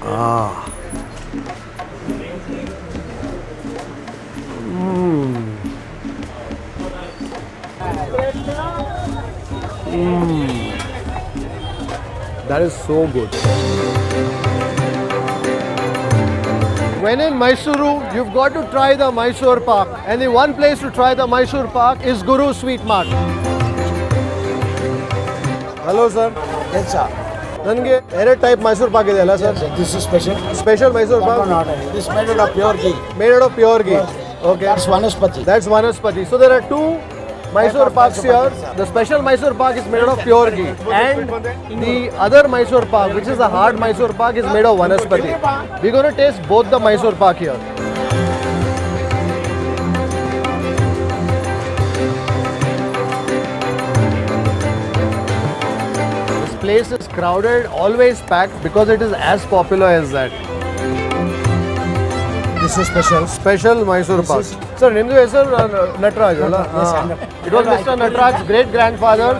Ah. That is so good. When in Mysuru, you've got to try the Mysore Pak. And the one place to try the Mysore Pak is Guru Sweet Mart. Hello, sir. Yes, sir. Nange error type Mysore Pak is sir. This is special. Special Mysore Pak. This is made out of pure ghee. Made out of pure ghee. Okay. That's Vanaspati. That's Vanaspati. So there are two Mysore Paks here. The special Mysore Pak is made out of pure ghee. And the other Mysore Pak, which is a hard Mysore Pak, is made of Vanaspati. We're going to taste both the Mysore Pak here. This place is crowded, always packed because it is as popular as that. This is special. Special Mysore Pak. Sir, name is sir Natraj. It was Mr. Natraj's great grandfather,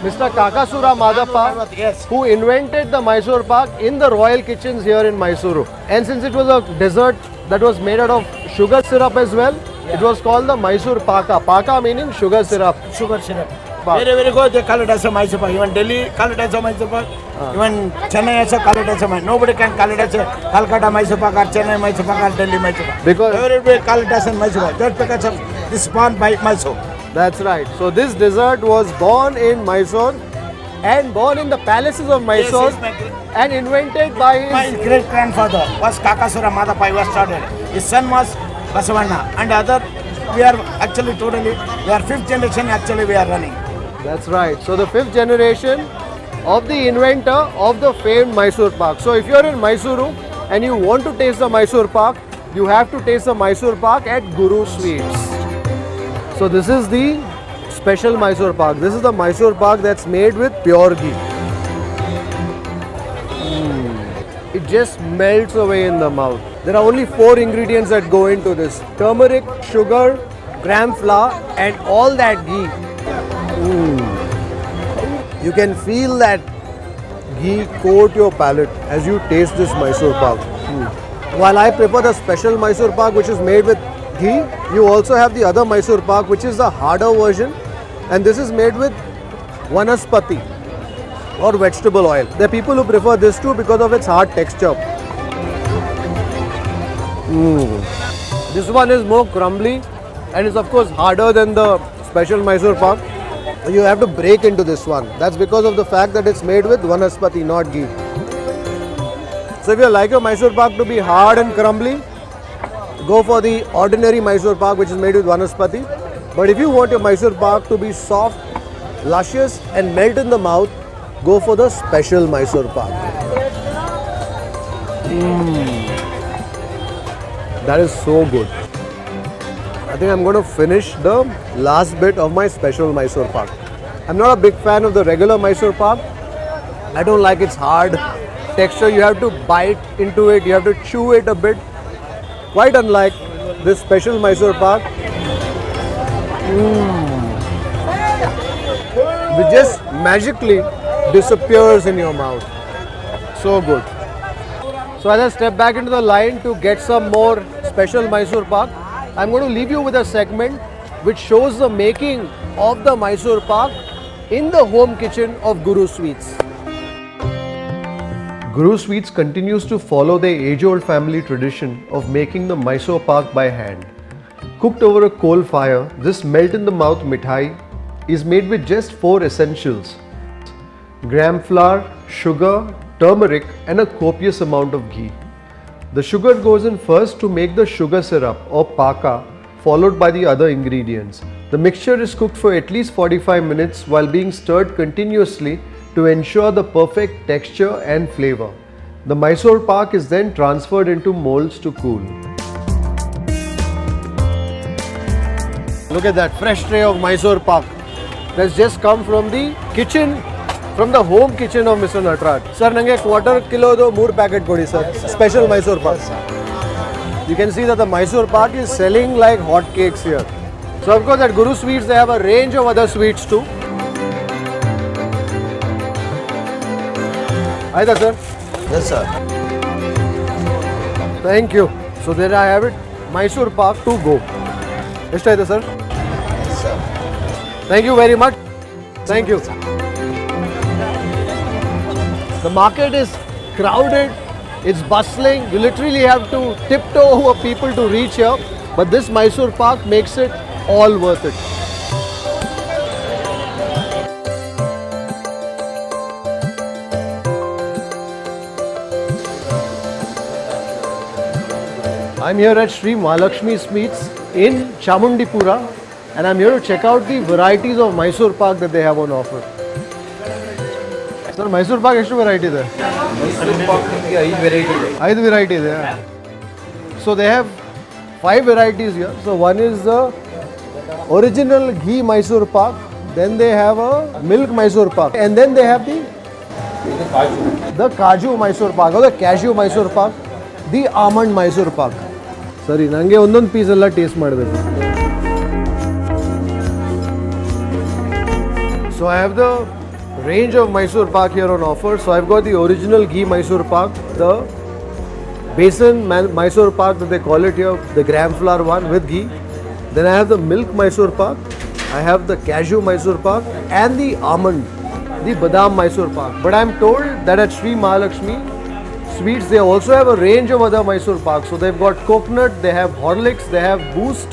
Mr. Kakkasura Madappa, who invented the Mysore Pak in the royal kitchens here in Mysuru. And since it was a dessert that was made out of sugar syrup as well, it was called the Mysore Paka. Paka meaning sugar syrup. Sugar syrup. Very good. They call it as a Mysore Pak. Even Delhi call it as a Mysore Pak. Even Chennai also call it as a Mysore. Nobody can call it as a Calcutta Mysore Pak or Chennai Mysore Pak or Delhi Mysore Pak. Because everybody call it as a Mysore Pak. Just because of this born by Mysore. That's right. So this dessert was born in Mysore and born in the palaces of Mysore and invented by My his great grandfather was Kakkasura Madappa. He was started. His son was Basavanna, and other we are actually totally we are fifth generation. Actually, we are running. That's right. So the fifth generation of the inventor of the famed Mysore Pak. So if you're in Mysuru and you want to taste the Mysore Pak, you have to taste the Mysore Pak at Guru Sweets. So this is the special Mysore Pak. This is the Mysore Pak that's made with pure ghee. It just melts away in the mouth. There are only 4 ingredients that go into this: turmeric, sugar, gram flour, and all that ghee. You can feel that ghee coat your palate as you taste this Mysore Pak. While I prefer the special Mysore Pak which is made with ghee, you also have the other Mysore Pak which is the harder version, and this is made with Vanaspati or vegetable oil. There are people who prefer this too because of its hard texture. This one is more crumbly and is of course harder than the special Mysore Pak. You have to break into this one. That's because of the fact that it's made with Vanaspati, not ghee. So if you like your Mysore Pak to be hard and crumbly, go for the ordinary Mysore Pak which is made with Vanaspati. But if you want your Mysore Pak to be soft, luscious and melt in the mouth, go for the special Mysore Pak. That is so good. I think I'm going to finish the last bit of my special Mysore Pak. I'm not a big fan of the regular Mysore Pak. I don't like its hard texture. You have to bite into it, you have to chew it a bit. Quite unlike this special Mysore Pak. It just magically disappears in your mouth. So good. So as I step back into the line to get some more special Mysore Pak, I'm going to leave you with a segment which shows the making of the Mysore Pak in the home kitchen of Guru Sweets. Guru Sweets continues to follow their age-old family tradition of making the Mysore Pak by hand. Cooked over a coal fire, this melt-in-the-mouth mithai is made with just 4 essentials: gram flour, sugar, turmeric and a copious amount of ghee. The sugar goes in first to make the sugar syrup or paka, followed by the other ingredients. The mixture is cooked for at least 45 minutes while being stirred continuously to ensure the perfect texture and flavor. The Mysore Pak is then transferred into molds to cool. Look at that fresh tray of Mysore Pak that's just come from the kitchen, from the home kitchen of Mr. Natraj. Sir, nange quarter kilo do 3 packet kodi sir. Special Mysore Pak. You can see that the Mysore Pak is selling like hot cakes here. So of course at Guru Sweets they have a range of other sweets too. Hi there, sir. Yes, sir. Thank you. So there I have it. Mysore Pak to go. Ishta sir. Thank you very much. Thank you. The market is crowded. It's bustling. You literally have to tiptoe over people to reach here. But this Mysore Pak makes it all worth it. I'm here at Shree Mahalakshmi Sweets in Chamundipura, and I'm here to check out the varieties of Mysore Pak that they have on offer. Sir, Mysore Pak ಎಷ್ಟು variety ಇದೆ? ಐದು variety ಇದೆ. So they have 5 varieties here. So one is the original Ghee Mysore Pak, then they have a Milk Mysore Pak, and then they have the Kaju Mysore Pak or the Cashew Mysore Pak, the Almond Mysore Pak. Sorry, nange ಒಂದೊಂದು piece ಎಲ್ಲ taste ಮಾಡಬೇಕು. So I have the range of Mysore Pak here on offer. So I've got the original Ghee Mysore Pak, the Basin Mysore Pak that they call it here, the gram flour one with ghee. Then I have the Milk Mysore Pak, I have the Cashew Mysore Pak and the Almond, the Badam Mysore Pak. But I'm told that at Shree Mahalakshmi Sweets they also have a range of other Mysore Pak. So they've got coconut, they have Horlicks, they have Boost,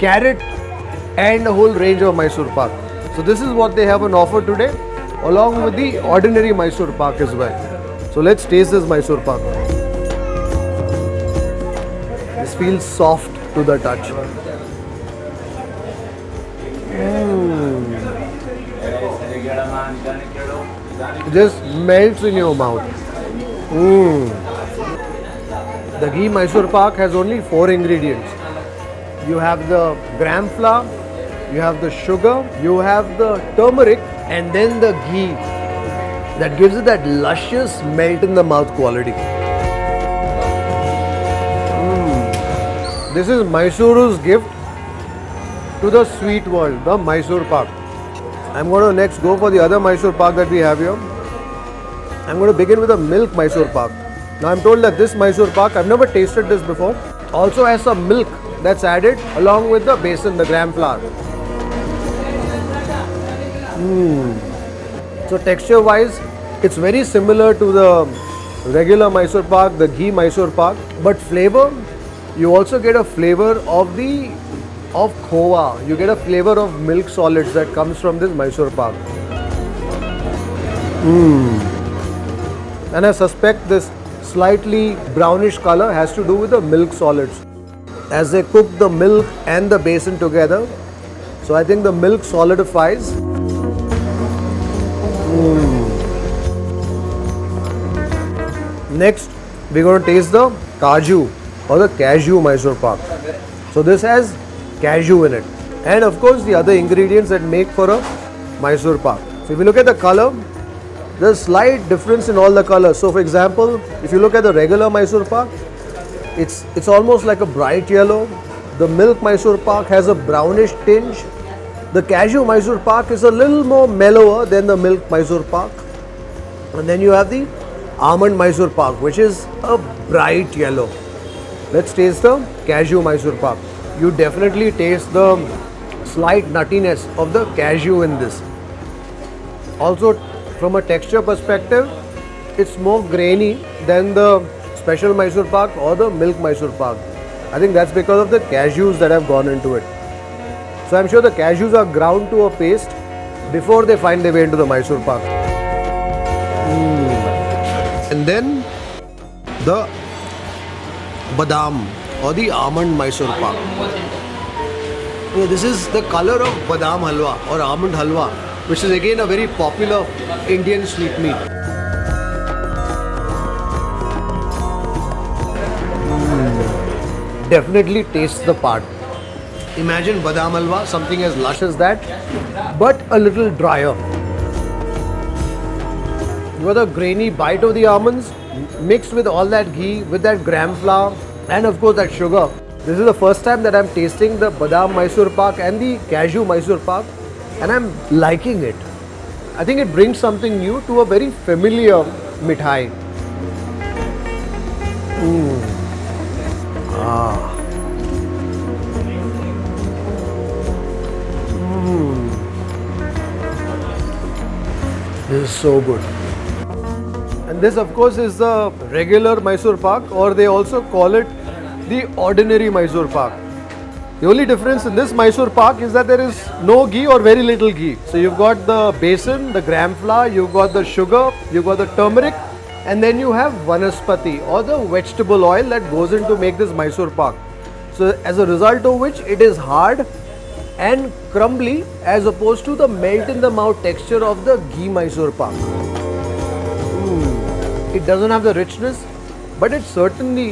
carrot and a whole range of Mysore Pak. So this is what they have on offer today along with the ordinary Mysore Pak as well. So let's taste this Mysore Pak. This feels soft to the touch. It just melts in your mouth. The Ghee Mysore Pak has only 4 ingredients. You have the gram flour, you have the sugar, you have the turmeric, and then the ghee that gives it that luscious melt in the mouth quality. This is Mysuru's gift to the sweet world, the Mysore Pak. I'm going to next go for the other Mysore Pak that we have here. I'm going to begin with a Milk Mysore Pak. Now I'm told that this Mysore Pak, I've never tasted this before, also has some milk that's added along with the basin, the gram flour. So texture wise, it's very similar to the regular Mysore Pak, the Ghee Mysore Pak, but flavor, you also get a flavor of khova. You get a flavor of milk solids that comes from this Mysore Pak. And I suspect this slightly brownish color has to do with the milk solids as they cook the milk and the basin together. So I think the milk solidifies. Next, we're going to taste the Kaju or the Cashew Mysore Pak. So this has cashew in it, and of course the other ingredients that make for a Mysore Pak. So if you look at the color, there's slight difference in all the colors. So for example, if you look at the regular Mysore Pak, it's almost like a bright yellow. The Milk Mysore Pak has a brownish tinge. The Cashew Mysore Pak is a little more mellower than the Milk Mysore Pak. And then you have the Almond Mysore Pak, which is a bright yellow. Let's taste the Cashew Mysore Pak. You definitely taste the slight nuttiness of the cashew in this. Also, from a texture perspective, it's more grainy than the special Mysore Pak or the Milk Mysore Pak. I think that's because of the cashews that have gone into it. So I'm sure the cashews are ground to a paste before they find their way into the Mysore Pak. And then the Badam or the Almond Mysore Pak. This is the color of Badam Halwa or Almond Halwa, which is again a very popular Indian sweetmeat. Definitely tastes the part. Imagine Badam Halwa, something as lush as that, but a little drier. You got the grainy bite of the almonds mixed with all that ghee, with that gram flour, and of course that sugar. This is the first time that I'm tasting the Badam Mysore Pak and the Cashew Mysore Pak, and I'm liking it. I think it brings something new to a very familiar mithai. is so good. And this of course is the regular Mysore Pak, or they also call it the ordinary Mysore Pak. The only difference in this Mysore Pak is that there is no ghee or very little ghee. So you've got the besan, the gram flour, you've got the sugar, you've got the turmeric, and then you have vanaspati or the vegetable oil that goes in to make this Mysore Pak. So as a result of which it is hard and crumbly as opposed to the melt in the mouth texture of the ghee Mysore Pak. It doesn't have the richness, but it certainly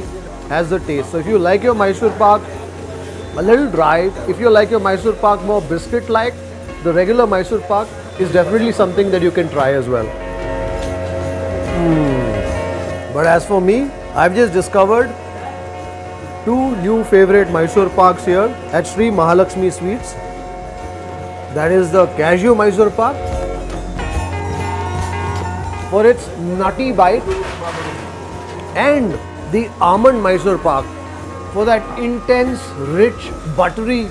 has the taste. So if you like your Mysore Pak a little dry, if you like your Mysore Pak more biscuit like, the regular Mysore Pak is definitely something that you can try as well. But as for me, I've just discovered two new favorite Mysore Paks here at Shree Mahalakshmi Sweets. That is the Cashew Mysore Pak for its nutty bite, and the Almond Mysore Pak for that intense, rich, buttery,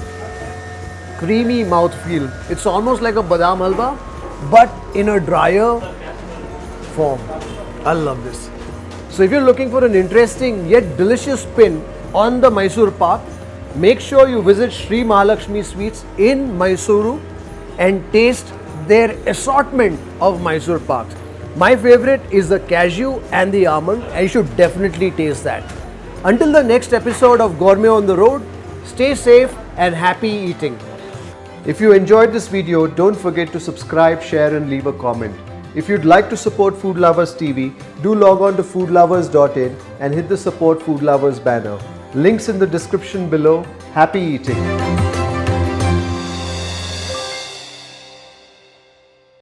creamy mouthfeel. It's almost like a Badam halwa, but in a drier form. I love this. So if you're looking for an interesting yet delicious spin on the Mysore Pak, make sure you visit Shree Mahalakshmi Sweets in Mysuru and taste their assortment of Mysore Paks. My favorite is the cashew and the almond, and you should definitely taste that. Until the next episode of Gourmet on the Road, stay safe and happy eating. If you enjoyed this video, don't forget to subscribe, share and leave a comment. If you'd like to support Food Lovers TV, do log on to foodlovers.in and hit the Support Food Lovers banner. Links in the description below. Happy eating!